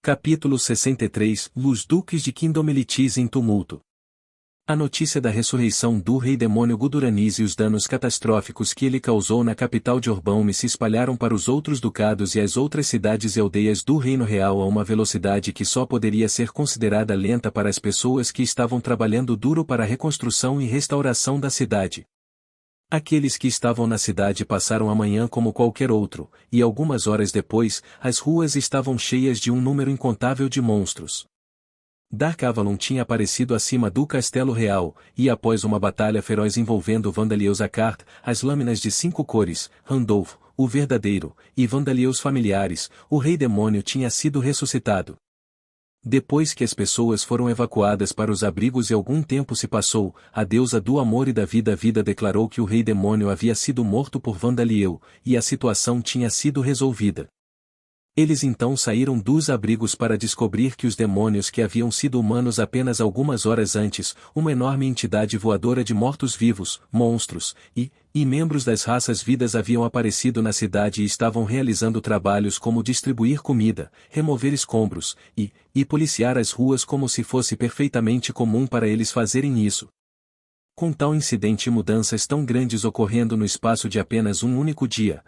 Capítulo 63 Os duques de Kindomelitis em tumulto. A notícia da ressurreição do rei demônio Guduranis e os danos catastróficos que ele causou na capital de Orbaume se espalharam para os outros ducados e as outras cidades e aldeias do reino real a uma velocidade que só poderia ser considerada lenta para as pessoas que estavam trabalhando duro para a reconstrução e restauração da cidade. Aqueles que estavam na cidade passaram a manhã como qualquer outro, e algumas horas depois, as ruas estavam cheias de um número incontável de monstros. Dark Avalon tinha aparecido acima do castelo real, e após uma batalha feroz envolvendo Vandalios Akart, as lâminas de 5 cores, Randolph, o verdadeiro, e Vandalios familiares, o rei demônio tinha sido ressuscitado. Depois que as pessoas foram evacuadas para os abrigos e algum tempo se passou, a deusa do amor e da vida declarou que o rei demônio havia sido morto por Vandaliel, e a situação tinha sido resolvida. Eles então saíram dos abrigos para descobrir que os demônios que haviam sido humanos apenas algumas horas antes, uma enorme entidade voadora de mortos-vivos, monstros, e membros das raças vidas haviam aparecido na cidade e estavam realizando trabalhos como distribuir comida, remover escombros, e policiar as ruas como se fosse perfeitamente comum para eles fazerem isso. Com tal incidente e mudanças tão grandes ocorrendo no espaço de apenas um único dia,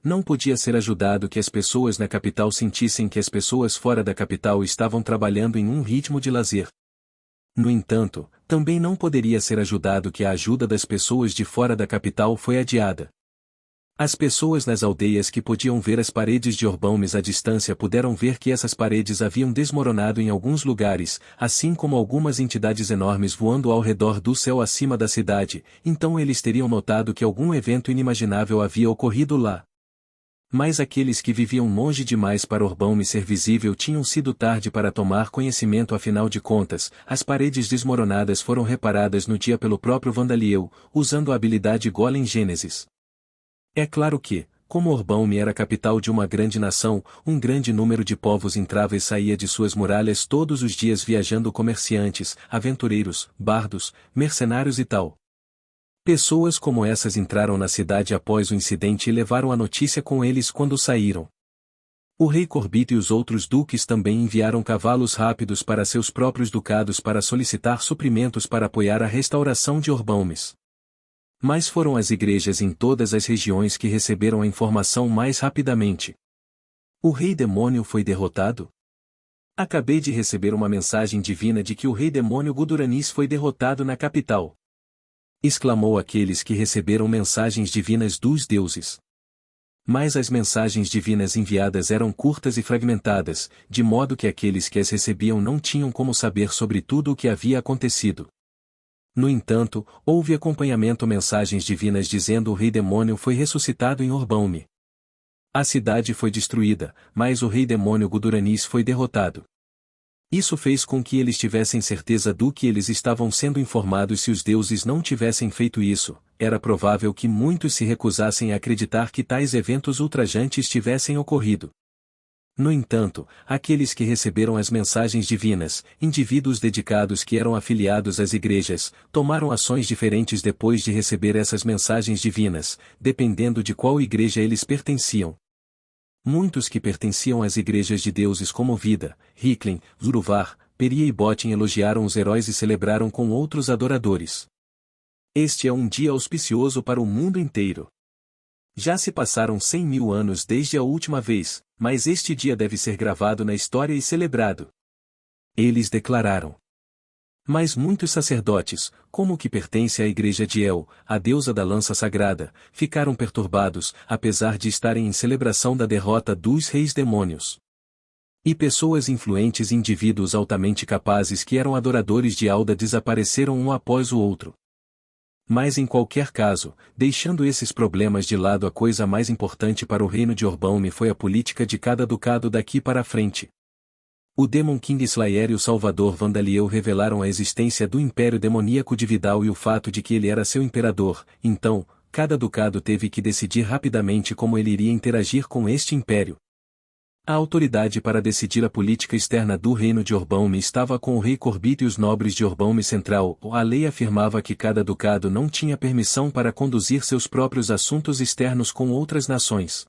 não podia ser ajudado que as pessoas na capital sentissem que as pessoas fora da capital estavam trabalhando em um ritmo de lazer. No entanto, também não poderia ser ajudado que a ajuda das pessoas de fora da capital foi adiada. As pessoas nas aldeias que podiam ver as paredes de Orbaumes à distância puderam ver que essas paredes haviam desmoronado em alguns lugares, assim como algumas entidades enormes voando ao redor do céu acima da cidade, então eles teriam notado que algum evento inimaginável havia ocorrido lá. Mas aqueles que viviam longe demais para Orbaume ser visível tinham sido tarde para tomar conhecimento afinal de contas, as paredes desmoronadas foram reparadas no dia pelo próprio Vandaliel, usando a habilidade Golem Gênesis. É claro que, como Orbaume era a capital de uma grande nação, um grande número de povos entrava e saía de suas muralhas todos os dias viajando comerciantes, aventureiros, bardos, mercenários e tal. Pessoas como essas entraram na cidade após o incidente e levaram a notícia com eles quando saíram. O rei Corbito e os outros duques também enviaram cavalos rápidos para seus próprios ducados para solicitar suprimentos para apoiar a restauração de Orbaumes. Mas foram as igrejas em todas as regiões que receberam a informação mais rapidamente. O rei demônio foi derrotado? Acabei de receber uma mensagem divina de que o rei demônio Guduranis foi derrotado na capital. Exclamou aqueles que receberam mensagens divinas dos deuses. Mas as mensagens divinas enviadas eram curtas e fragmentadas, de modo que aqueles que as recebiam não tinham como saber sobre tudo o que havia acontecido. No entanto, houve acompanhamento mensagens divinas dizendo o rei demônio foi ressuscitado em Orbaume. A cidade foi destruída, mas o rei demônio Guduranis foi derrotado. Isso fez com que eles tivessem certeza do que eles estavam sendo informados. Se os deuses não tivessem feito isso, era provável que muitos se recusassem a acreditar que tais eventos ultrajantes tivessem ocorrido. No entanto, aqueles que receberam as mensagens divinas, indivíduos dedicados que eram afiliados às igrejas, tomaram ações diferentes depois de receber essas mensagens divinas, dependendo de qual igreja eles pertenciam. Muitos que pertenciam às igrejas de deuses como Vida, Hicklin, Zuruvar, Peria e Botin elogiaram os heróis e celebraram com outros adoradores. Este é um dia auspicioso para o mundo inteiro. Já se passaram 100.000 anos desde a última vez, mas este dia deve ser gravado na história e celebrado. Eles declararam. Mas muitos sacerdotes, como o que pertence à igreja de El, a deusa da lança sagrada, ficaram perturbados, apesar de estarem em celebração da derrota dos reis demônios. E pessoas influentes e indivíduos altamente capazes que eram adoradores de Alda desapareceram um após o outro. Mas em qualquer caso, deixando esses problemas de lado, a coisa mais importante para o reino de Orbaume foi a política de cada ducado daqui para frente. O Demon King Slayer e o Salvador Vandaliel revelaram a existência do Império Demoníaco de Vidal e o fato de que ele era seu imperador, então, cada ducado teve que decidir rapidamente como ele iria interagir com este império. A autoridade para decidir a política externa do reino de Orbaume estava com o rei Corbito e os nobres de Orbaume Central. A lei afirmava que cada ducado não tinha permissão para conduzir seus próprios assuntos externos com outras nações.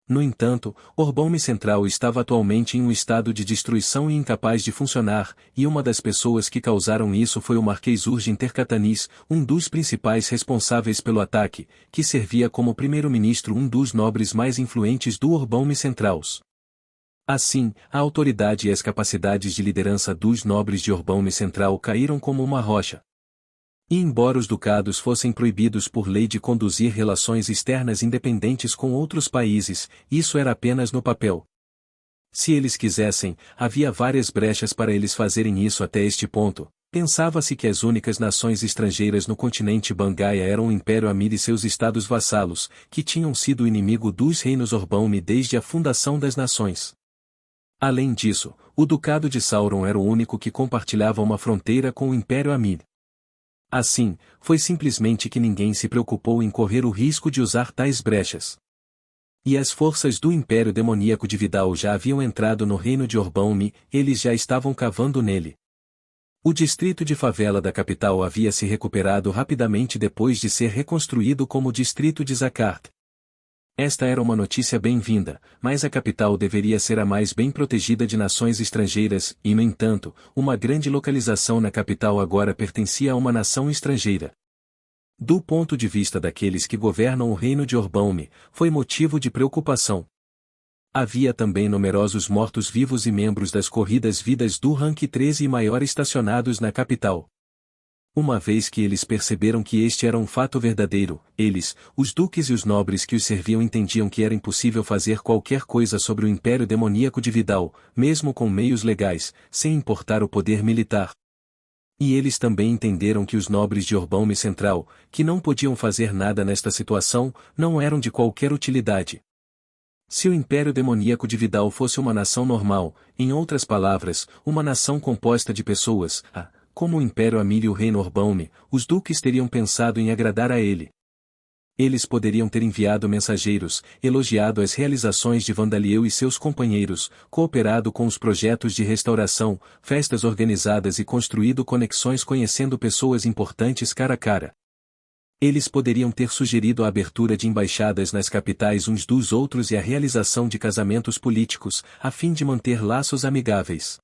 No entanto, Orbão Central estava atualmente em um estado de destruição e incapaz de funcionar, e uma das pessoas que causaram isso foi o Marquês Urgem Tercatanis, um dos principais responsáveis pelo ataque, que servia como primeiro-ministro, um dos nobres mais influentes do Orbão Central. Assim, a autoridade e as capacidades de liderança dos nobres de Orbão Central caíram como uma rocha. E embora os ducados fossem proibidos por lei de conduzir relações externas independentes com outros países, isso era apenas no papel. Se eles quisessem, havia várias brechas para eles fazerem isso até este ponto. Pensava-se que as únicas nações estrangeiras no continente Bangaia eram o Império Amir e seus estados vassalos, que tinham sido o inimigo dos reinos Orbão desde a fundação das nações. Além disso, o Ducado de Sauron era o único que compartilhava uma fronteira com o Império Amir. Assim, foi simplesmente que ninguém se preocupou em correr o risco de usar tais brechas. E as forças do Império Demoníaco de Vidal já haviam entrado no reino de Orbão e eles já estavam cavando nele. O distrito de favela da capital havia se recuperado rapidamente depois de ser reconstruído como distrito de Zakart. Esta era uma notícia bem-vinda, mas a capital deveria ser a mais bem protegida de nações estrangeiras, e no entanto, uma grande localização na capital agora pertencia a uma nação estrangeira. Do ponto de vista daqueles que governam o reino de Orbão, foi motivo de preocupação. Havia também numerosos mortos-vivos e membros das corridas vidas do rank 13 e maior estacionados na capital. Uma vez que eles perceberam que este era um fato verdadeiro, eles, os duques e os nobres que os serviam entendiam que era impossível fazer qualquer coisa sobre o Império Demoníaco de Vidal, mesmo com meios legais, sem importar o poder militar. E eles também entenderam que os nobres de Orbão Central, que não podiam fazer nada nesta situação, não eram de qualquer utilidade. Se o Império Demoníaco de Vidal fosse uma nação normal, em outras palavras, uma nação composta de pessoas, como o Império Amir e o Reino Orbão, os duques teriam pensado em agradar a ele. Eles poderiam ter enviado mensageiros, elogiado as realizações de Vandaliel e seus companheiros, cooperado com os projetos de restauração, festas organizadas e construído conexões conhecendo pessoas importantes cara a cara. Eles poderiam ter sugerido a abertura de embaixadas nas capitais uns dos outros e a realização de casamentos políticos, a fim de manter laços amigáveis.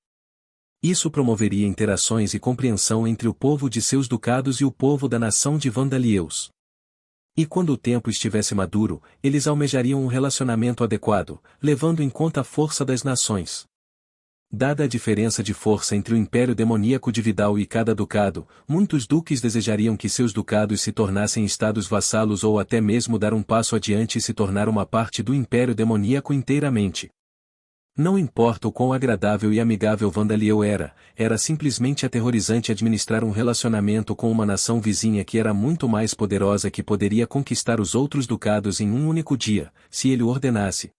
Isso promoveria interações e compreensão entre o povo de seus ducados e o povo da nação de Vandalieus. E quando o tempo estivesse maduro, eles almejariam um relacionamento adequado, levando em conta a força das nações. Dada a diferença de força entre o Império Demoníaco de Vidal e cada ducado, muitos duques desejariam que seus ducados se tornassem estados vassalos ou até mesmo dar um passo adiante e se tornar uma parte do Império Demoníaco inteiramente. Não importa o quão agradável e amigável Vandaliel era simplesmente aterrorizante administrar um relacionamento com uma nação vizinha que era muito mais poderosa que poderia conquistar os outros ducados em um único dia, se ele o ordenasse.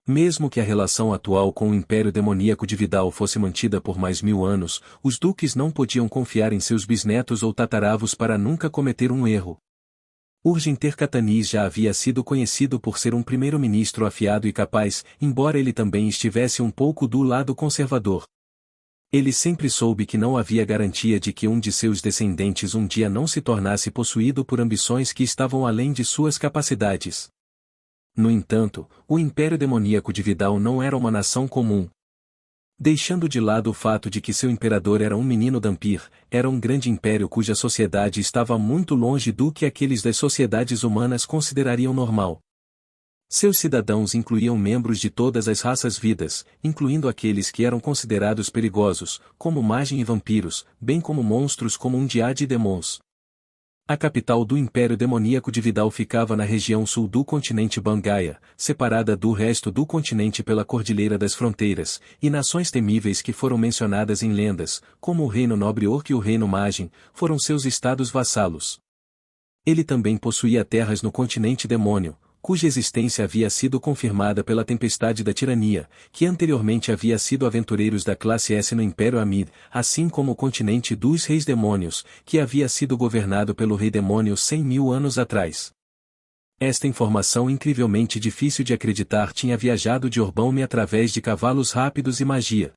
Mesmo que a relação atual com o Império Demoníaco de Vidal fosse mantida por mais 1000 anos, os duques não podiam confiar em seus bisnetos ou tataravos para nunca cometer um erro. Urgem Tercatanis já havia sido conhecido por ser um primeiro-ministro afiado e capaz, embora ele também estivesse um pouco do lado conservador. Ele sempre soube que não havia garantia de que um de seus descendentes um dia não se tornasse possuído por ambições que estavam além de suas capacidades. No entanto, o Império Demoníaco de Vidal não era uma nação comum. Deixando de lado o fato de que seu imperador era um menino Dhampir, era um grande império cuja sociedade estava muito longe do que aqueles das sociedades humanas considerariam normal. Seus cidadãos incluíam membros de todas as raças vidas, incluindo aqueles que eram considerados perigosos, como Magem e vampiros, bem como monstros como Undead e Demons. A capital do Império Demoníaco de Vidal ficava na região sul do continente Bangaia, separada do resto do continente pela Cordilheira das Fronteiras, e nações temíveis que foram mencionadas em lendas, como o Reino Nobre Orc e o Reino Magem, foram seus estados vassalos. Ele também possuía terras no continente Demônio, cuja existência havia sido confirmada pela Tempestade da Tirania, que anteriormente havia sido aventureiros da classe S no Império Amir, assim como o continente dos Reis Demônios, que havia sido governado pelo Rei Demônio 100.000 anos atrás. Esta informação incrivelmente difícil de acreditar tinha viajado de Orbão através de cavalos rápidos e magia.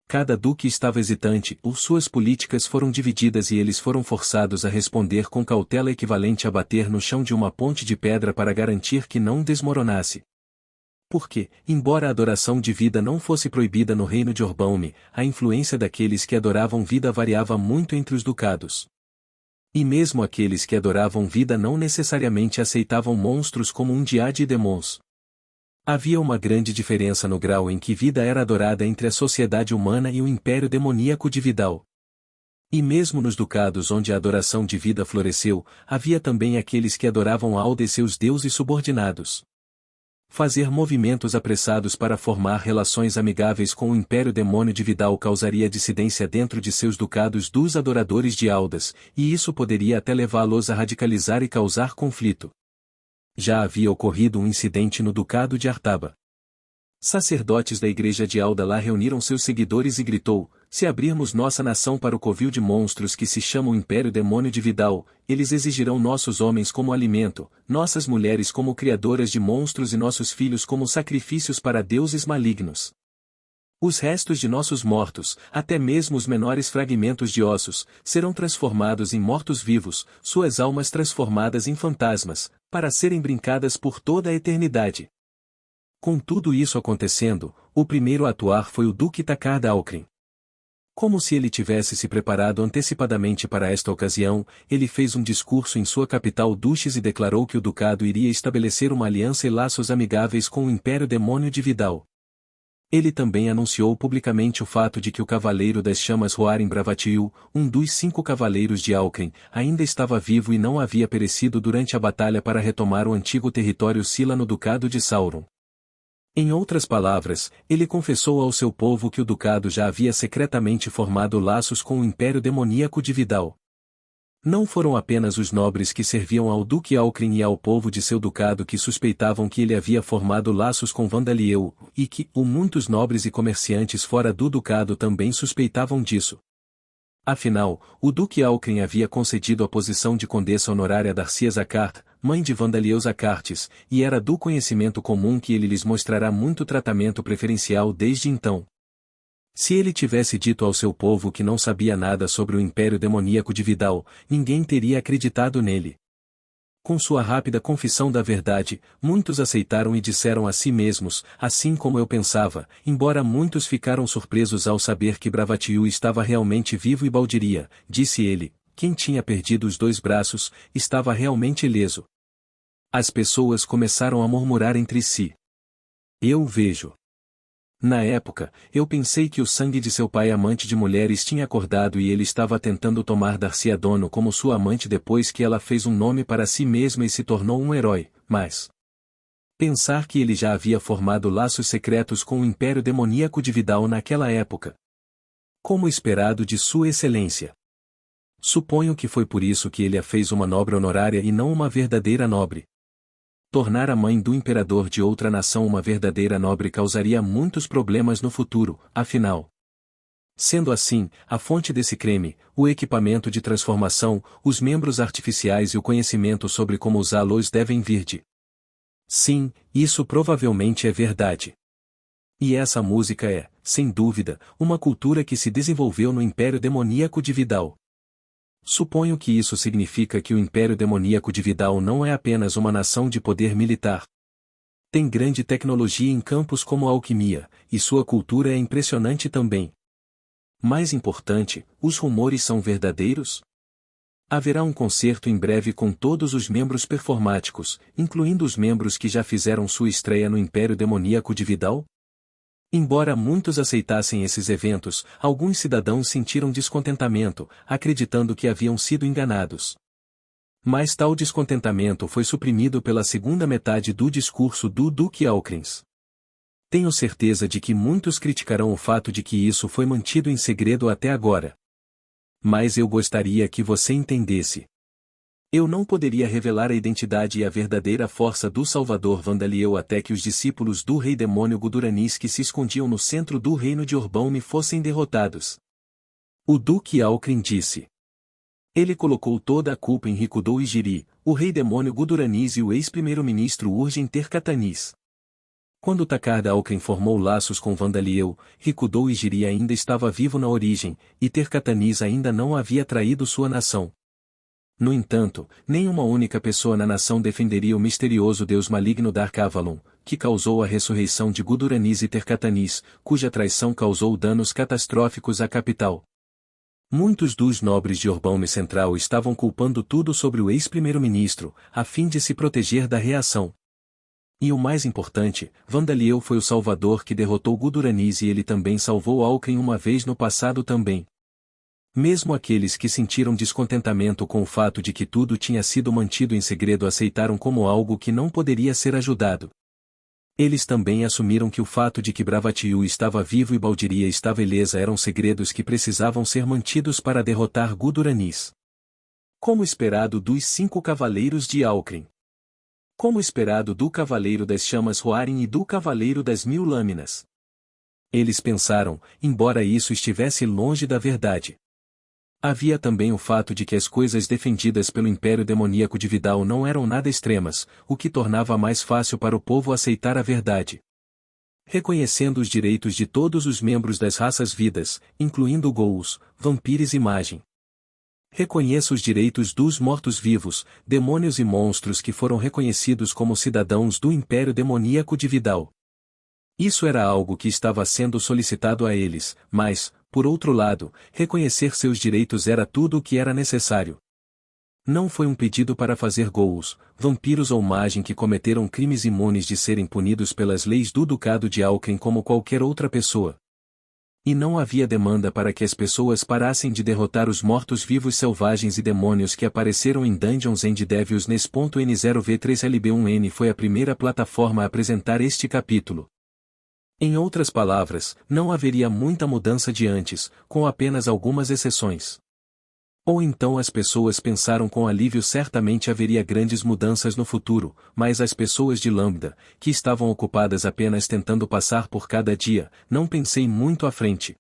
Cada duque estava hesitante, suas políticas foram divididas e eles foram forçados a responder com cautela equivalente a bater no chão de uma ponte de pedra para garantir que não desmoronasse. Porque, embora a adoração de vida não fosse proibida no reino de Orbaume, a influência daqueles que adoravam vida variava muito entre os ducados. E mesmo aqueles que adoravam vida não necessariamente aceitavam monstros como um Diade e Demons. Havia uma grande diferença no grau em que vida era adorada entre a sociedade humana e o império demoníaco de Vidal. E mesmo nos ducados onde a adoração de vida floresceu, havia também aqueles que adoravam Alda e seus deuses subordinados. Fazer movimentos apressados para formar relações amigáveis com o Império Demônio de Vidal causaria dissidência dentro de seus ducados dos adoradores de Aldas, e isso poderia até levá-los a radicalizar e causar conflito. Já havia ocorrido um incidente no Ducado de Artaba. Sacerdotes da igreja de Alda lá reuniram seus seguidores e gritou: se abrirmos nossa nação para o covil de monstros que se chama o Império Demônio de Vidal, eles exigirão nossos homens como alimento, nossas mulheres como criadoras de monstros e nossos filhos como sacrifícios para deuses malignos. Os restos de nossos mortos, até mesmo os menores fragmentos de ossos, serão transformados em mortos-vivos, suas almas transformadas em fantasmas, para serem brincadas por toda a eternidade. Com tudo isso acontecendo, o primeiro a atuar foi o Duque Takar Dalkrin. Como se ele tivesse se preparado antecipadamente para esta ocasião, ele fez um discurso em sua capital Duches e declarou que o ducado iria estabelecer uma aliança e laços amigáveis com o Império Demônio de Vidal. Ele também anunciou publicamente o fato de que o Cavaleiro das Chamas Roarin Bravatiu, um dos 5 cavaleiros de Alkrin, ainda estava vivo e não havia perecido durante a batalha para retomar o antigo território Sila no Ducado de Sauron. Em outras palavras, ele confessou ao seu povo que o ducado já havia secretamente formado laços com o Império Demoníaco de Vidal. Não foram apenas os nobres que serviam ao Duque Alkrin e ao povo de seu ducado que suspeitavam que ele havia formado laços com Vandaliel, e que, muitos nobres e comerciantes fora do ducado também suspeitavam disso. Afinal, o Duque Alkrin havia concedido a posição de condessa honorária a Darcia Zakart, mãe de Vandaliel Zakartes, e era do conhecimento comum que ele lhes mostrará muito tratamento preferencial desde então. Se ele tivesse dito ao seu povo que não sabia nada sobre o Império Demoníaco de Vidal, ninguém teria acreditado nele. Com sua rápida confissão da verdade, muitos aceitaram e disseram a si mesmos, assim como eu pensava, embora muitos ficaram surpresos ao saber que Bravatiu estava realmente vivo e Baldiria, disse ele, quem tinha perdido os 2 braços, estava realmente ileso. As pessoas começaram a murmurar entre si. Eu vejo. Na época, eu pensei que o sangue de seu pai amante de mulheres tinha acordado e ele estava tentando tomar Darcia Dono como sua amante depois que ela fez um nome para si mesma e se tornou um herói, mas... pensar que ele já havia formado laços secretos com o Império Demoníaco de Vidal naquela época. Como esperado de Sua Excelência. Suponho que foi por isso que ele a fez uma nobre honorária e não uma verdadeira nobre. Tornar a mãe do imperador de outra nação uma verdadeira nobre causaria muitos problemas no futuro, afinal. Sendo assim, a fonte desse creme, o equipamento de transformação, os membros artificiais e o conhecimento sobre como usá-los devem vir de. Sim, isso provavelmente é verdade. E essa música é, sem dúvida, uma cultura que se desenvolveu no Império Demoníaco de Vidal. Suponho que isso significa que o Império Demoníaco de Vidal não é apenas uma nação de poder militar. Tem grande tecnologia em campos como a alquimia, e sua cultura é impressionante também. Mais importante, os rumores são verdadeiros? Haverá um concerto em breve com todos os membros performáticos, incluindo os membros que já fizeram sua estreia no Império Demoníaco de Vidal? Embora muitos aceitassem esses eventos, alguns cidadãos sentiram descontentamento, acreditando que haviam sido enganados. Mas tal descontentamento foi suprimido pela segunda metade do discurso do Duque Alkrins. Tenho certeza de que muitos criticarão o fato de que isso foi mantido em segredo até agora. Mas eu gostaria que você entendesse. Eu não poderia revelar a identidade e a verdadeira força do Salvador Vandaliel até que os discípulos do rei demônio Guduranis que se escondiam no centro do reino de Orbaume fossem derrotados. O Duque Alkrin disse. Ele colocou toda a culpa em Rikudou e Jiri, o rei demônio Guduranis e o ex-primeiro-ministro Urgen Terkatanis. Quando Takar Alkrin formou laços com Vandaliel, Rikudou e Jiri ainda estava vivo na origem, e Terkatanis ainda não havia traído sua nação. No entanto, nenhuma única pessoa na nação defenderia o misterioso deus maligno Dark Avalon, que causou a ressurreição de Guduranis e Tercatanis, cuja traição causou danos catastróficos à capital. Muitos dos nobres de Orbaume Central estavam culpando tudo sobre o ex-primeiro-ministro, a fim de se proteger da reação. E o mais importante, Vandaliel foi o salvador que derrotou Guduranis e ele também salvou Alckmin uma vez no passado também. Mesmo aqueles que sentiram descontentamento com o fato de que tudo tinha sido mantido em segredo aceitaram como algo que não poderia ser ajudado. Eles também assumiram que o fato de que Bravatiu estava vivo e Baldiria estava ilesa eram segredos que precisavam ser mantidos para derrotar Guduranis. Como esperado dos 5 cavaleiros de Alckmin. Como esperado do Cavaleiro das Chamas Roarin e do Cavaleiro das 1000 Lâminas. Eles pensaram, embora isso estivesse longe da verdade. Havia também o fato de que as coisas defendidas pelo Império Demoníaco de Vidal não eram nada extremas, o que tornava mais fácil para o povo aceitar a verdade. Reconhecendo os direitos de todos os membros das raças vidas, incluindo ghouls, vampiros e magem. Reconheça os direitos dos mortos-vivos, demônios e monstros que foram reconhecidos como cidadãos do Império Demoníaco de Vidal. Isso era algo que estava sendo solicitado a eles, mas, por outro lado, reconhecer seus direitos era tudo o que era necessário. Não foi um pedido para fazer ghouls, vampiros ou magem que cometeram crimes imunes de serem punidos pelas leis do Ducado de Alckmin como qualquer outra pessoa. E não havia demanda para que as pessoas parassem de derrotar os mortos-vivos selvagens e demônios que apareceram em Dungeons and Devils nesse ponto. N0V3LB1N foi a primeira plataforma a apresentar este capítulo. Em outras palavras, não haveria muita mudança de antes, com apenas algumas exceções. Ou então as pessoas pensaram com alívio certamente haveria grandes mudanças no futuro, mas as pessoas de Lambda, que estavam ocupadas apenas tentando passar por cada dia, não pensei muito à frente.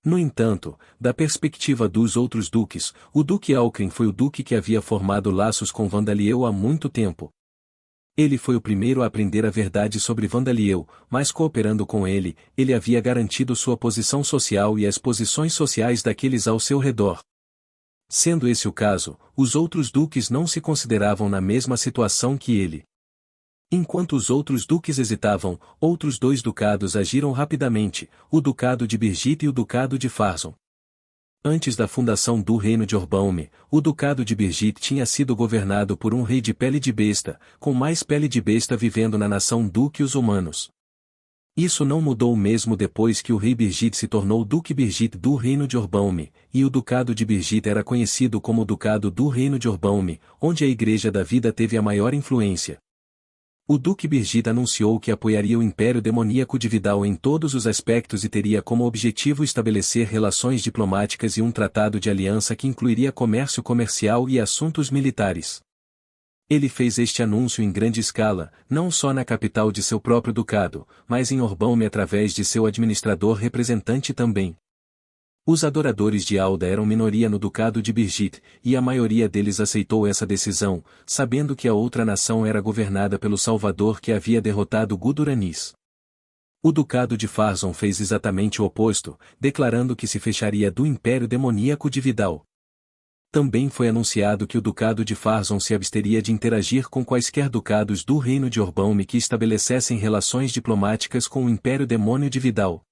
No entanto, da perspectiva dos outros duques, o Duque Alckmin foi o duque que havia formado laços com Vandaliel há muito tempo. Ele foi o primeiro a aprender a verdade sobre Vandaliel, mas cooperando com ele, ele havia garantido sua posição social e as posições sociais daqueles ao seu redor. Sendo esse o caso, os outros duques não se consideravam na mesma situação que ele. Enquanto os outros duques hesitavam, outros 2 ducados agiram rapidamente, o Ducado de Birgit e o Ducado de Farzon. Antes da fundação do Reino de Orbaume, o Ducado de Birgit tinha sido governado por um rei de pele de besta, com mais pele de besta vivendo na nação do que os humanos. Isso não mudou mesmo depois que o rei Birgit se tornou Duque Birgit do Reino de Orbaume, e o Ducado de Birgit era conhecido como Ducado do Reino de Orbaume, onde a Igreja da Vida teve a maior influência. O Duque Birgit anunciou que apoiaria o Império Demoníaco de Vidal em todos os aspectos e teria como objetivo estabelecer relações diplomáticas e um tratado de aliança que incluiria comércio comercial e assuntos militares. Ele fez este anúncio em grande escala, não só na capital de seu próprio ducado, mas em Orbaume através de seu administrador representante também. Os adoradores de Alda eram minoria no Ducado de Birgit, e a maioria deles aceitou essa decisão, sabendo que a outra nação era governada pelo Salvador que havia derrotado Guduranis. O Ducado de Farzon fez exatamente o oposto, declarando que se fecharia do Império Demoníaco de Vidal. Também foi anunciado que o Ducado de Farzon se absteria de interagir com quaisquer ducados do Reino de Orbaume que estabelecessem relações diplomáticas com o Império Demônio de Vidal.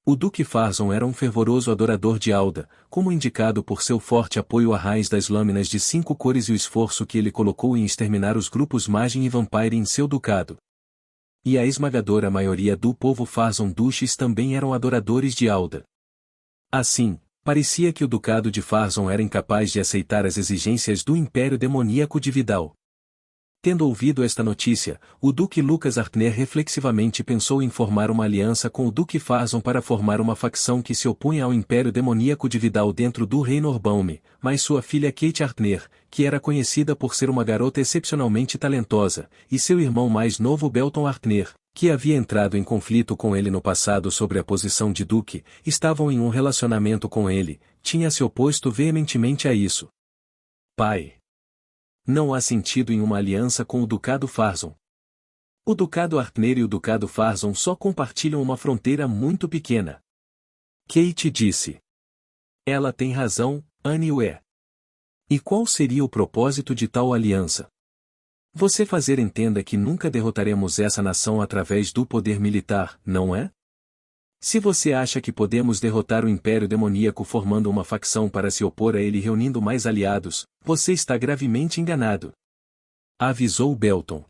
O Duque Farzon era um fervoroso adorador de Alda, como indicado por seu forte apoio a raiz das lâminas de 5 cores e o esforço que ele colocou em exterminar os grupos Magem e Vampire em seu ducado. E a esmagadora maioria do povo Farzon Duches também eram adoradores de Alda. Assim, parecia que o Ducado de Farzon era incapaz de aceitar as exigências do Império Demoníaco de Vidal. Tendo ouvido esta notícia, o Duque Lucas Artner reflexivamente pensou em formar uma aliança com o Duque Farzon para formar uma facção que se opunha ao Império Demoníaco de Vidal dentro do Reino Orbaume, mas sua filha Kate Artner, que era conhecida por ser uma garota excepcionalmente talentosa, e seu irmão mais novo Belton Artner, que havia entrado em conflito com ele no passado sobre a posição de Duque, estavam em um relacionamento com ele, tinha se oposto veementemente a isso. Pai. Não há sentido em uma aliança com o Ducado Farzon. O Ducado Artner e o Ducado Farzon só compartilham uma fronteira muito pequena. Kate disse. Ela tem razão, Annie. E qual seria o propósito de tal aliança? Você fazer entenda que nunca derrotaremos essa nação através do poder militar, não é? Se você acha que podemos derrotar o Império Demoníaco formando uma facção para se opor a ele e reunindo mais aliados, você está gravemente enganado. Avisou Belton.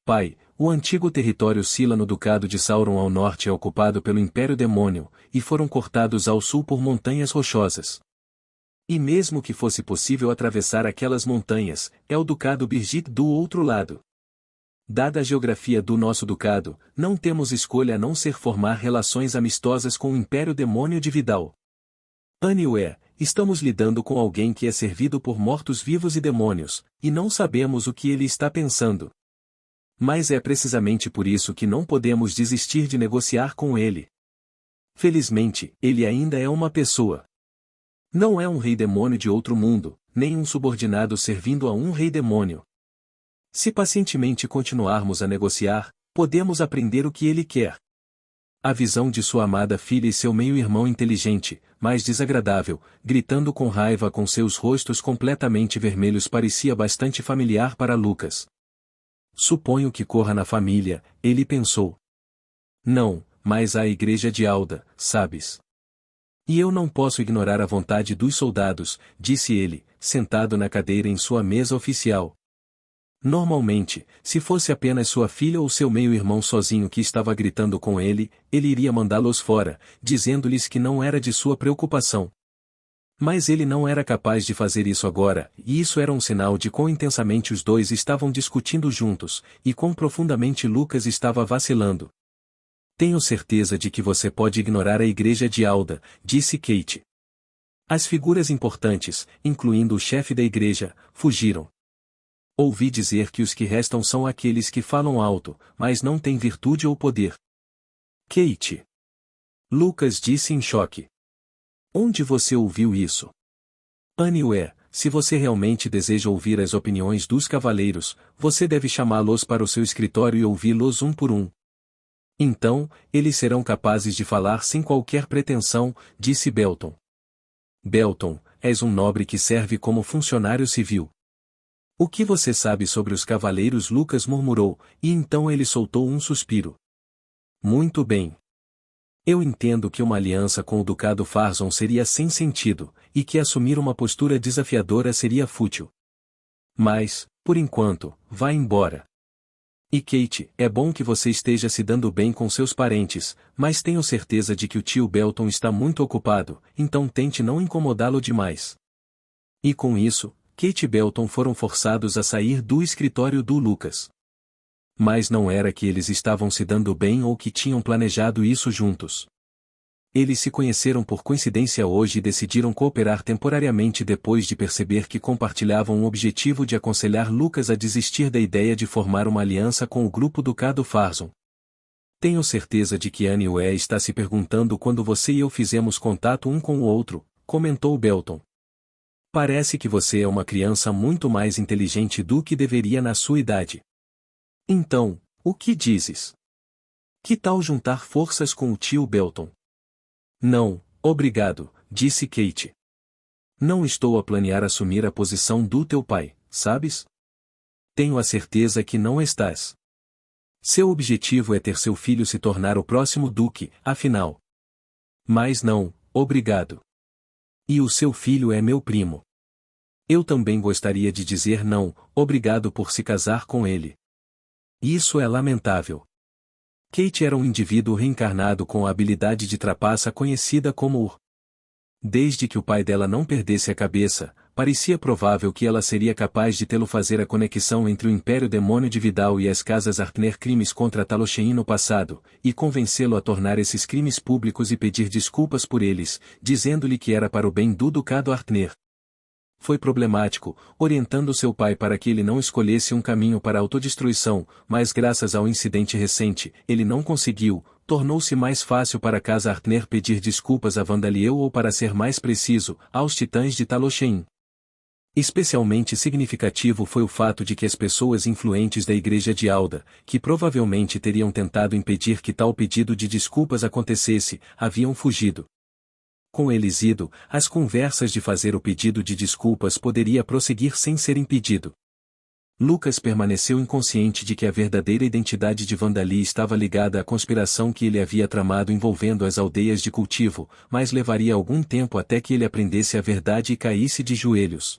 Pai, o antigo território Sila no Ducado de Sauron ao norte é ocupado pelo Império Demônio, e foram cortados ao sul por montanhas rochosas. E mesmo que fosse possível atravessar aquelas montanhas, é o Ducado Birgit do outro lado. Dada a geografia do nosso ducado, não temos escolha a não ser formar relações amistosas com o Império Demônio de Vidal. Aniué, estamos lidando com alguém que é servido por mortos-vivos e demônios, e não sabemos o que ele está pensando. Mas é precisamente por isso que não podemos desistir de negociar com ele. Felizmente, ele ainda é uma pessoa. Não é um rei demônio de outro mundo, nem um subordinado servindo a um rei demônio. Se pacientemente continuarmos a negociar, podemos aprender o que ele quer. A visão de sua amada filha e seu meio-irmão inteligente, mas desagradável, gritando com raiva com seus rostos completamente vermelhos parecia bastante familiar para Lucas. Suponho que corra na família, ele pensou. Não, mas a igreja de Alda, sabes? E eu não posso ignorar a vontade dos soldados, disse ele, sentado na cadeira em sua mesa oficial. Normalmente, se fosse apenas sua filha ou seu meio-irmão sozinho que estava gritando com ele iria mandá-los fora, dizendo-lhes que não era de sua preocupação. Mas ele não era capaz de fazer isso agora, e isso era um sinal de quão intensamente os dois estavam discutindo juntos, e quão profundamente Lucas estava vacilando. Tenho certeza de que você pode ignorar a igreja de Alda, disse Kate. As figuras importantes, incluindo o chefe da igreja, fugiram. Ouvi dizer que os que restam são aqueles que falam alto, mas não têm virtude ou poder. Kate. Lucas disse em choque. Onde você ouviu isso? Aniué, se você realmente deseja ouvir as opiniões dos cavaleiros, você deve chamá-los para o seu escritório e ouvi-los um por um. Então, eles serão capazes de falar sem qualquer pretensão, disse Belton. Belton, és um nobre que serve como funcionário civil. O que você sabe sobre os cavaleiros? Lucas murmurou, e então ele soltou um suspiro. Muito bem. Eu entendo que uma aliança com o Ducado Farzon seria sem sentido, e que assumir uma postura desafiadora seria fútil. Mas, por enquanto, vá embora. E Kate, é bom que você esteja se dando bem com seus parentes, mas tenho certeza de que o tio Belton está muito ocupado, então tente não incomodá-lo demais. E com isso, Kate e Belton foram forçados a sair do escritório do Lucas. Mas não era que eles estavam se dando bem ou que tinham planejado isso juntos. Eles se conheceram por coincidência hoje e decidiram cooperar temporariamente depois de perceber que compartilhavam o objetivo de aconselhar Lucas a desistir da ideia de formar uma aliança com o grupo Ducado Farzon. Tenho certeza de que Aniué está se perguntando quando você e eu fizemos contato um com o outro, comentou Belton. Parece que você é uma criança muito mais inteligente do que deveria na sua idade. Então, o que dizes? Que tal juntar forças com o tio Belton? Não, obrigado, disse Kate. Não estou a planear assumir a posição do teu pai, sabes? Tenho a certeza que não estás. Seu objetivo é ter seu filho se tornar o próximo duque, afinal. Mas não, obrigado. E o seu filho é meu primo. Eu também gostaria de dizer não, obrigado por se casar com ele. Isso é lamentável. Kate era um indivíduo reencarnado com a habilidade de trapaça conhecida como Ur. Desde que o pai dela não perdesse a cabeça, parecia provável que ela seria capaz de tê-lo fazer a conexão entre o Império Demônio de Vidal e as casas Artner crimes contra Taloshein no passado, e convencê-lo a tornar esses crimes públicos e pedir desculpas por eles, dizendo-lhe que era para o bem do Ducado Artner. Foi problemático, orientando seu pai para que ele não escolhesse um caminho para a autodestruição, mas graças ao incidente recente, ele não conseguiu, tornou-se mais fácil para a casa Artner pedir desculpas a Vandaliel ou para ser mais preciso, aos titãs de Taloshein. Especialmente significativo foi o fato de que as pessoas influentes da igreja de Alda, que provavelmente teriam tentado impedir que tal pedido de desculpas acontecesse, haviam fugido. Com eles ido, as conversas de fazer o pedido de desculpas poderia prosseguir sem ser impedido. Lucas permaneceu inconsciente de que a verdadeira identidade de Vandali estava ligada à conspiração que ele havia tramado envolvendo as aldeias de cultivo, mas levaria algum tempo até que ele aprendesse a verdade e caísse de joelhos.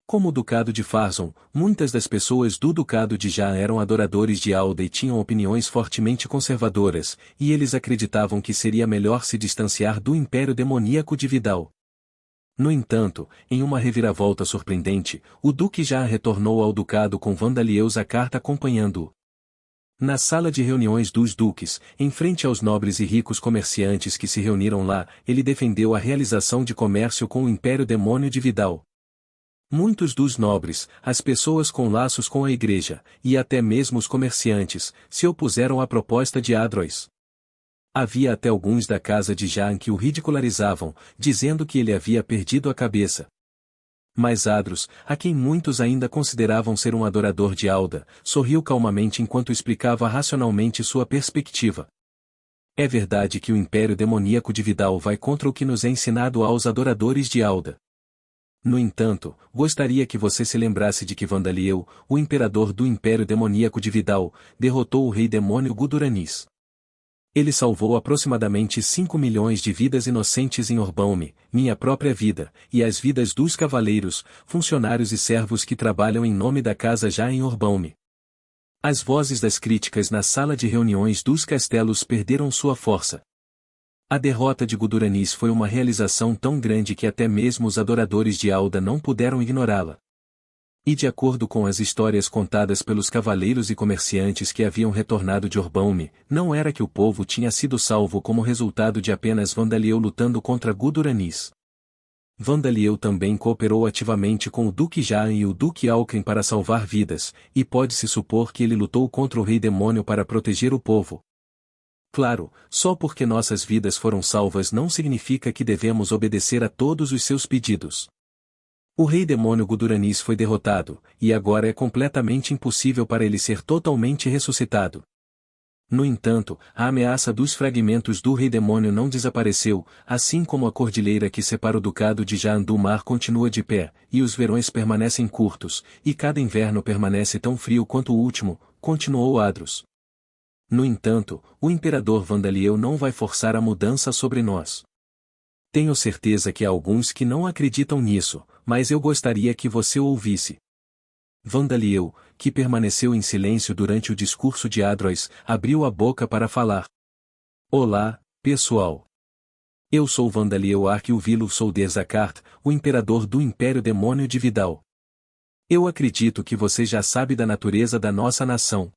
Como o Ducado de Farzon, muitas das pessoas do Ducado de Já eram adoradores de Alda e tinham opiniões fortemente conservadoras, e eles acreditavam que seria melhor se distanciar do império demoníaco de Vidal. No entanto, em uma reviravolta surpreendente, o Duque já retornou ao Ducado com Vandalieus a carta acompanhando-o. Na sala de reuniões dos duques, em frente aos nobres e ricos comerciantes que se reuniram lá, ele defendeu a realização de comércio com o Império Demônio de Vidal. Muitos dos nobres, as pessoas com laços com a igreja, e até mesmo os comerciantes, se opuseram à proposta de Adrois. Havia até alguns da casa de Jan que o ridicularizavam, dizendo que ele havia perdido a cabeça. Mas Adros, a quem muitos ainda consideravam ser um adorador de Alda, sorriu calmamente enquanto explicava racionalmente sua perspectiva. É verdade que o império demoníaco de Vidal vai contra o que nos é ensinado aos adoradores de Alda. No entanto, gostaria que você se lembrasse de que Vandaliel, o imperador do império demoníaco de Vidal, derrotou o rei demônio Guduranis. Ele salvou aproximadamente 5 milhões de vidas inocentes em Orbaume, minha própria vida, e as vidas dos cavaleiros, funcionários e servos que trabalham em nome da casa já em Orbaume. As vozes das críticas na sala de reuniões dos castelos perderam sua força. A derrota de Guduranis foi uma realização tão grande que até mesmo os adoradores de Alda não puderam ignorá-la. E de acordo com as histórias contadas pelos cavaleiros e comerciantes que haviam retornado de Orbaume, não era que o povo tinha sido salvo como resultado de apenas Vandaliel lutando contra Guduranis. Vandaliel também cooperou ativamente com o Duque Jaan e o Duque Alken para salvar vidas, e pode-se supor que ele lutou contra o Rei Demônio para proteger o povo. Claro, só porque nossas vidas foram salvas não significa que devemos obedecer a todos os seus pedidos. O rei demônio Guduranis foi derrotado, e agora é completamente impossível para ele ser totalmente ressuscitado. No entanto, a ameaça dos fragmentos do rei demônio não desapareceu, assim como a cordilheira que separa o ducado de Jaan do mar continua de pé, e os verões permanecem curtos, e cada inverno permanece tão frio quanto o último, continuou Adros. No entanto, o imperador Vandaliel não vai forçar a mudança sobre nós. Tenho certeza que há alguns que não acreditam nisso, mas eu gostaria que você o ouvisse. Vandaliel, que permaneceu em silêncio durante o discurso de Adrois, abriu a boca para falar. Olá, pessoal. Eu sou Vandaliel Arquiuvilo Soldezakart, o imperador do Império Demônio de Vidal. Eu acredito que você já sabe da natureza da nossa nação.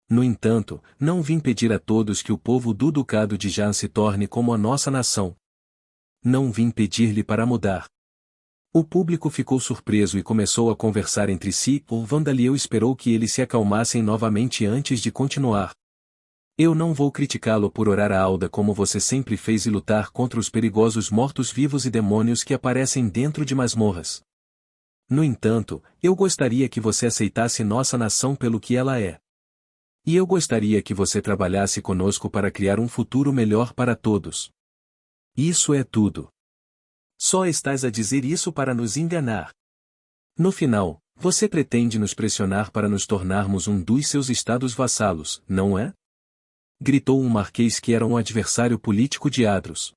No entanto, não vim pedir a todos que o povo do Ducado de Jaan se torne como a nossa nação. Não vim pedir-lhe para mudar. O público ficou surpreso e começou a conversar entre si. O Vandaliel esperou que eles se acalmassem novamente antes de continuar. Eu não vou criticá-lo por orar a Alda como você sempre fez e lutar contra os perigosos mortos-vivos e demônios que aparecem dentro de masmorras. No entanto, eu gostaria que você aceitasse nossa nação pelo que ela é. E eu gostaria que você trabalhasse conosco para criar um futuro melhor para todos. Isso é tudo. Só estás a dizer isso para nos enganar. No final, você pretende nos pressionar para nos tornarmos um dos seus estados vassalos, não é? Gritou um marquês que era um adversário político de Adros.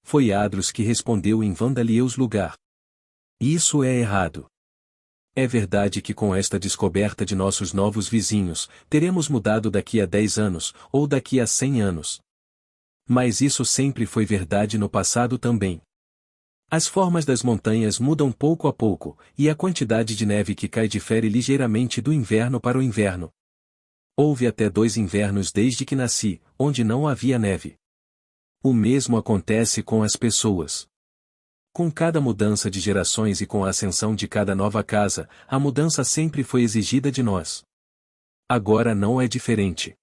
Foi Adros que respondeu em Vandalieus lugar. Isso é errado. É verdade que com esta descoberta de nossos novos vizinhos, teremos mudado daqui a 10 anos, ou daqui a 100 anos. Mas isso sempre foi verdade no passado também. As formas das montanhas mudam pouco a pouco, e a quantidade de neve que cai difere ligeiramente do inverno para o inverno. Houve até 2 invernos desde que nasci, onde não havia neve. O mesmo acontece com as pessoas. Com cada mudança de gerações e com a ascensão de cada nova casa, a mudança sempre foi exigida de nós. Agora não é diferente.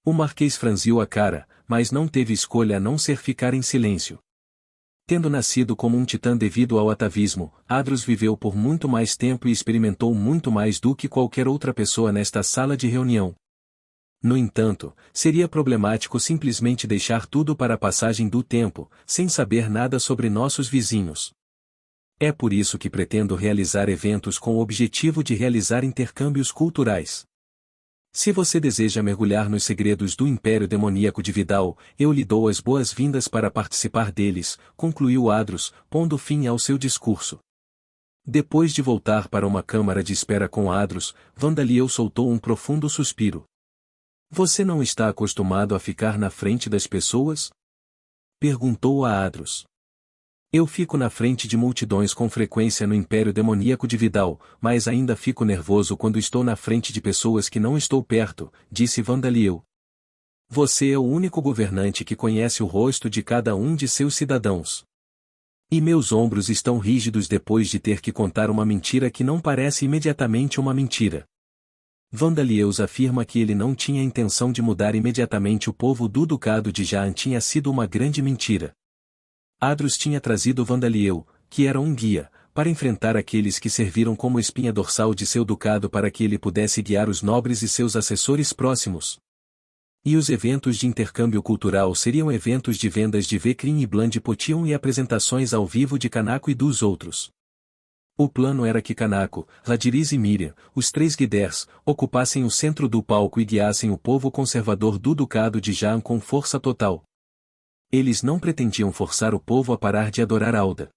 O marquês franziu a cara, mas não teve escolha a não ser ficar em silêncio. Tendo nascido como um titã devido ao atavismo, Adros viveu por muito mais tempo e experimentou muito mais do que qualquer outra pessoa nesta sala de reunião. No entanto, seria problemático simplesmente deixar tudo para a passagem do tempo, sem saber nada sobre nossos vizinhos. É por isso que pretendo realizar eventos com o objetivo de realizar intercâmbios culturais. Se você deseja mergulhar nos segredos do Império Demoníaco de Vidal, eu lhe dou as boas-vindas para participar deles, concluiu Adros, pondo fim ao seu discurso. Depois de voltar para uma câmara de espera com Adros, Vandaliel soltou um profundo suspiro. Você não está acostumado a ficar na frente das pessoas? Perguntou a Adros. Eu fico na frente de multidões com frequência no Império Demoníaco de Vidal, mas ainda fico nervoso quando estou na frente de pessoas que não estou perto, disse Vandaliel. Você é o único governante que conhece o rosto de cada um de seus cidadãos. E meus ombros estão rígidos depois de ter que contar uma mentira que não parece imediatamente uma mentira. Vandaliel afirma que ele não tinha intenção de mudar imediatamente o povo do Ducado de Jaan tinha sido uma grande mentira. Adros tinha trazido Vandaliel, que era um guia, para enfrentar aqueles que serviram como espinha dorsal de seu ducado para que ele pudesse guiar os nobres e seus assessores próximos. E os eventos de intercâmbio cultural seriam eventos de vendas de Vecrin e Bland Potion e apresentações ao vivo de Kanako e dos outros. O plano era que Kanako, Ladiriz e Miriam, os três Guiders, ocupassem o centro do palco e guiassem o povo conservador do Ducado de Jaan com força total. Eles não pretendiam forçar o povo a parar de adorar Alda.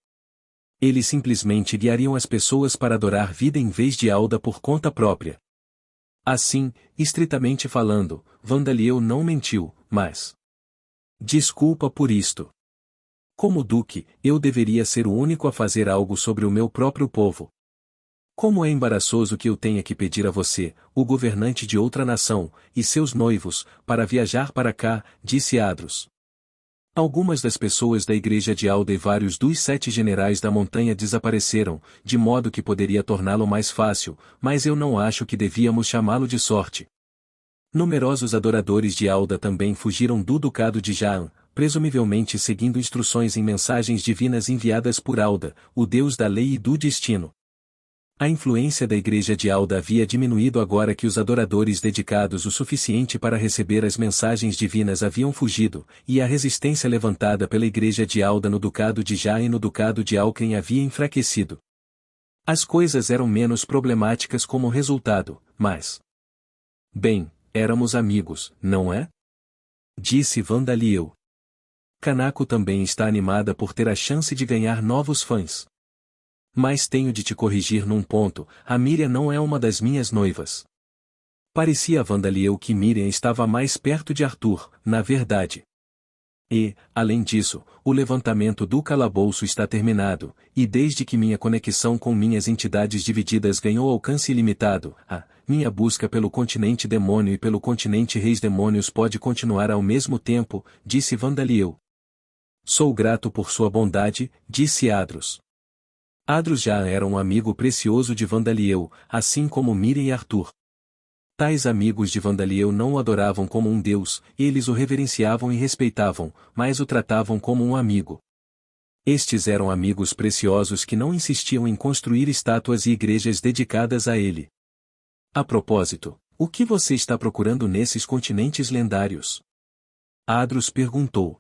Eles simplesmente guiariam as pessoas para adorar vida em vez de Alda por conta própria. Assim, estritamente falando, Vandaliel não mentiu, mas... Desculpa por isto. Como Duque, eu deveria ser o único a fazer algo sobre o meu próprio povo. Como é embaraçoso que eu tenha que pedir a você, o governante de outra nação, e seus noivos, para viajar para cá, disse Adros. Algumas das pessoas da igreja de Alda e vários dos 7 generais da montanha desapareceram, de modo que poderia torná-lo mais fácil, mas eu não acho que devíamos chamá-lo de sorte. Numerosos adoradores de Alda também fugiram do Ducado de Jaan, presumivelmente seguindo instruções em mensagens divinas enviadas por Alda, o deus da lei e do destino. A influência da igreja de Alda havia diminuído agora que os adoradores dedicados o suficiente para receber as mensagens divinas haviam fugido, e a resistência levantada pela igreja de Alda no Ducado de Jaan e no Ducado de Alken havia enfraquecido. As coisas eram menos problemáticas como resultado, mas... Bem, éramos amigos, não é? Disse Vandaliel. Kanako também está animada por ter a chance de ganhar novos fãs. Mas tenho de te corrigir num ponto, a Miriam não é uma das minhas noivas. Parecia a Vandaliel que Miriam estava mais perto de Arthur, na verdade. E, além disso, o levantamento do calabouço está terminado, e desde que minha conexão com minhas entidades divididas ganhou alcance ilimitado, minha busca pelo continente demônio e pelo continente reis demônios pode continuar ao mesmo tempo, disse Vandaliel. Sou grato por sua bondade, disse Adros. Adros já era um amigo precioso de Vandaliel, assim como Miriam e Arthur. Tais amigos de Vandaliel não o adoravam como um deus, eles o reverenciavam e respeitavam, mas o tratavam como um amigo. Estes eram amigos preciosos que não insistiam em construir estátuas e igrejas dedicadas a ele. A propósito, o que você está procurando nesses continentes lendários? Adros perguntou.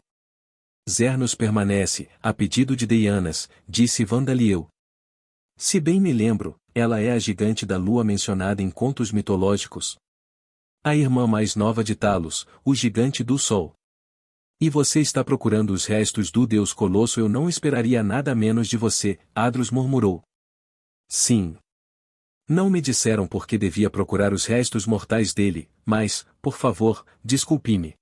Zernos permanece, a pedido de Deianas, disse Vandaliel. Se bem me lembro, ela é a gigante da lua mencionada em contos mitológicos. A irmã mais nova de Talos, o gigante do sol. E você está procurando os restos do deus Colosso, eu não esperaria nada menos de você, Adros murmurou. Sim. Não me disseram por que devia procurar os restos mortais dele, mas, por favor, desculpe-me.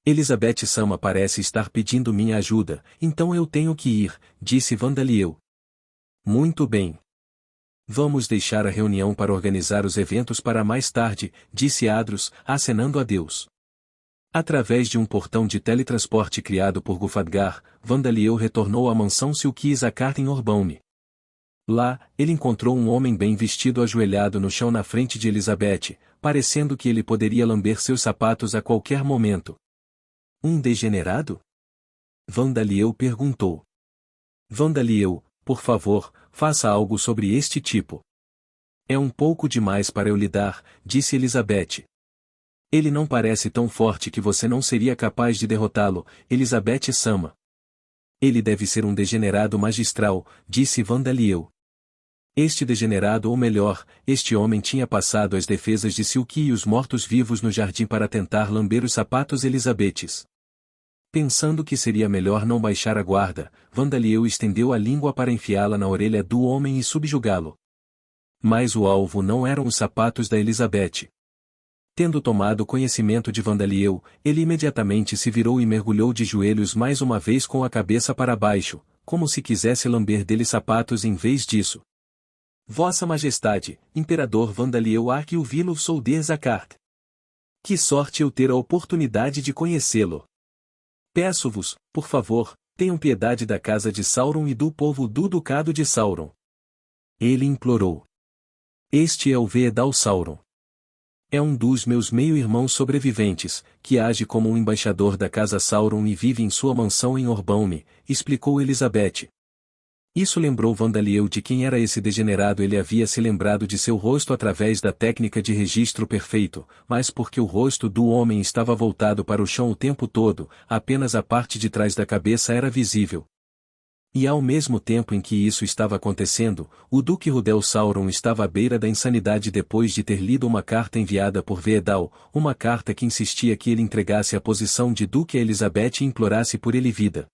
Elizabeth Sama parece estar pedindo minha ajuda, então eu tenho que ir, disse Vandaliel. Muito bem. Vamos deixar a reunião para organizar os eventos para mais tarde, disse Adros, acenando a Deus. Através de um portão de teletransporte criado por Gufadgar, Vandaliel retornou à mansão Silki-Isakart em Orbaum. Lá, ele encontrou um homem bem vestido ajoelhado no chão na frente de Elizabeth, parecendo que ele poderia lamber seus sapatos a qualquer momento. Um degenerado? Vandaliel perguntou. Vandaliel, por favor, faça algo sobre este tipo. É um pouco demais para eu lidar, disse Elizabeth. Ele não parece tão forte que você não seria capaz de derrotá-lo, Elizabeth Sama. Ele deve ser um degenerado magistral, disse Vandaliel. Este degenerado, ou melhor, este homem tinha passado as defesas de Silky e os mortos-vivos no jardim para tentar lamber os sapatos Elisabetes. Pensando que seria melhor não baixar a guarda, Vandaliel estendeu a língua para enfiá-la na orelha do homem e subjugá-lo. Mas o alvo não eram os sapatos da Elizabeth. Tendo tomado conhecimento de Vandaliel, ele imediatamente se virou e mergulhou de joelhos mais uma vez com a cabeça para baixo, como se quisesse lamber dele sapatos em vez disso. Vossa Majestade, Imperador Vandaliel Arquiuvilo Solder Zakart. Que sorte eu ter a oportunidade de conhecê-lo. Peço-vos, por favor, tenham piedade da casa de Sauron e do povo do Ducado de Sauron. Ele implorou. Este é o Veedal Sauron. É um dos meus meio-irmãos sobreviventes, que age como um embaixador da casa Sauron e vive em sua mansão em Orbaum, explicou Elizabeth. Isso lembrou Vandaliel de quem era esse degenerado. Ele havia se lembrado de seu rosto através da técnica de registro perfeito, mas porque o rosto do homem estava voltado para o chão o tempo todo, apenas a parte de trás da cabeça era visível. E ao mesmo tempo em que isso estava acontecendo, o Duque Rudel Sauron estava à beira da insanidade depois de ter lido uma carta enviada por Veedal, uma carta que insistia que ele entregasse a posição de Duque a Elizabeth e implorasse por ele vida.